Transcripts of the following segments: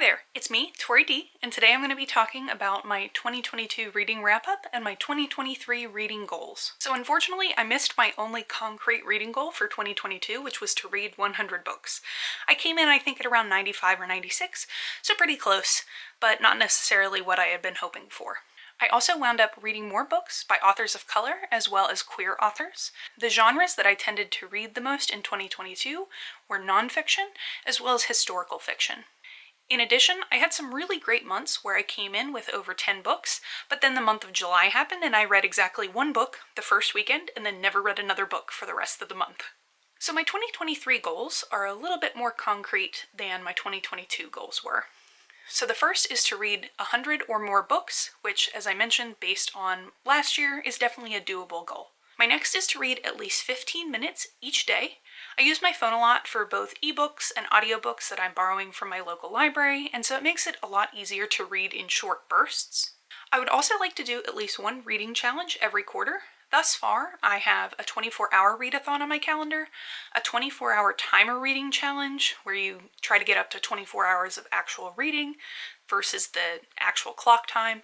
there, it's me, Tori D, and today I'm going to be talking about my 2022 reading wrap-up and my 2023 reading goals. So unfortunately, I missed my only concrete reading goal for 2022, which was to read 100 books. I came in, I think, at around 95 or 96, so pretty close, but not necessarily what I had been hoping for. I also wound up reading more books by authors of color as well as queer authors. The genres that I tended to read the most in 2022 were nonfiction as well as historical fiction. In addition, I had some really great months where I came in with over 10 books, but then the month of July happened and I read exactly one book the first weekend and then never read another book for the rest of the month. So my 2023 goals are a little bit more concrete than my 2022 goals were. So the first is to read 100 or more books, which, as I mentioned, based on last year, is definitely a doable goal. My next is to read at least 15 minutes each day. I use my phone a lot for both ebooks and audiobooks that I'm borrowing from my local library, and so it makes it a lot easier to read in short bursts. I would also like to do at least one reading challenge every quarter. Thus far, I have a 24-hour readathon on my calendar, a 24-hour timer reading challenge where you try to get up to 24 hours of actual reading versus the actual clock time,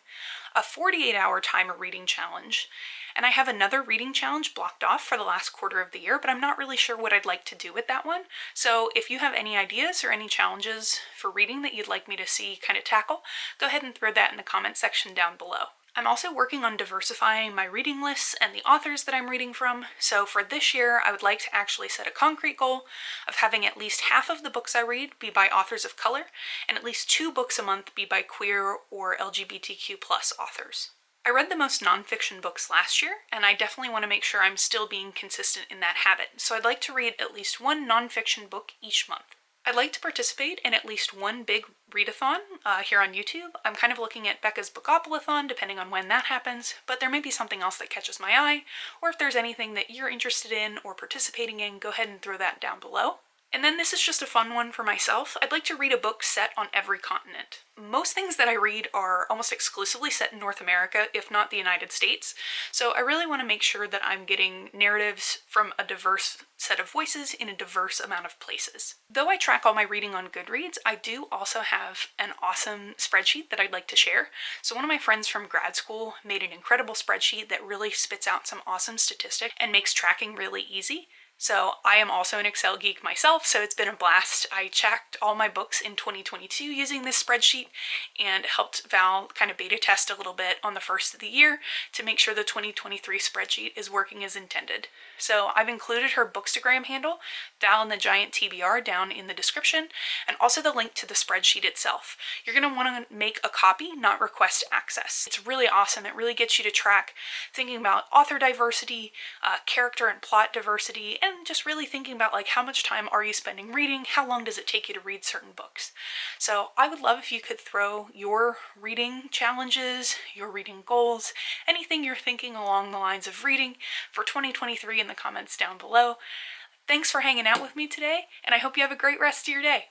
a 48-hour timer reading challenge, and I have another reading challenge blocked off for the last quarter of the year, but I'm not really sure what I'd like to do with that one. So if you have any ideas or any challenges for reading that you'd like me to see kind of tackle, go ahead and throw that in the comment section down below. I'm also working on diversifying my reading lists and the authors that I'm reading from, so for this year I would like to actually set a concrete goal of having at least half of the books I read be by authors of color, and at least 2 books a month be by queer or LGBTQ+ authors. I read the most nonfiction books last year, and I definitely want to make sure I'm still being consistent in that habit, so I'd like to read at least one nonfiction book each month. I'd like to participate in at least one big readathon here on YouTube. I'm kind of looking at Becca's Bookopoly-thon, depending on when that happens, but there may be something else that catches my eye, or if there's anything that you're interested in or participating in, go ahead and throw that down below. And then this is just a fun one for myself. I'd like to read a book set on every continent. Most things that I read are almost exclusively set in North America, if not the United States, so I really want to make sure that I'm getting narratives from a diverse set of voices in a diverse amount of places. Though I track all my reading on Goodreads, I do also have an awesome spreadsheet that I'd like to share. So one of my friends from grad school made an incredible spreadsheet that really spits out some awesome statistics and makes tracking really easy. So I am also an Excel geek myself, so it's been a blast. I checked all my books in 2022 using this spreadsheet and helped Val kind of beta test a little bit on the first of the year to make sure the 2023 spreadsheet is working as intended. So I've included her Bookstagram handle, Val and the Giant TBR, down in the description, and also the link to the spreadsheet itself. You're going to want to make a copy, not request access. It's really awesome. It really gets you to track thinking about author diversity, character and plot diversity, and just really thinking about like how much time are you spending reading, how long does it take you to read certain books. So I would love if you could throw your reading challenges, your reading goals, anything you're thinking along the lines of reading for 2023 in the comments down below. Thanks for hanging out with me today, and I hope you have a great rest of your day.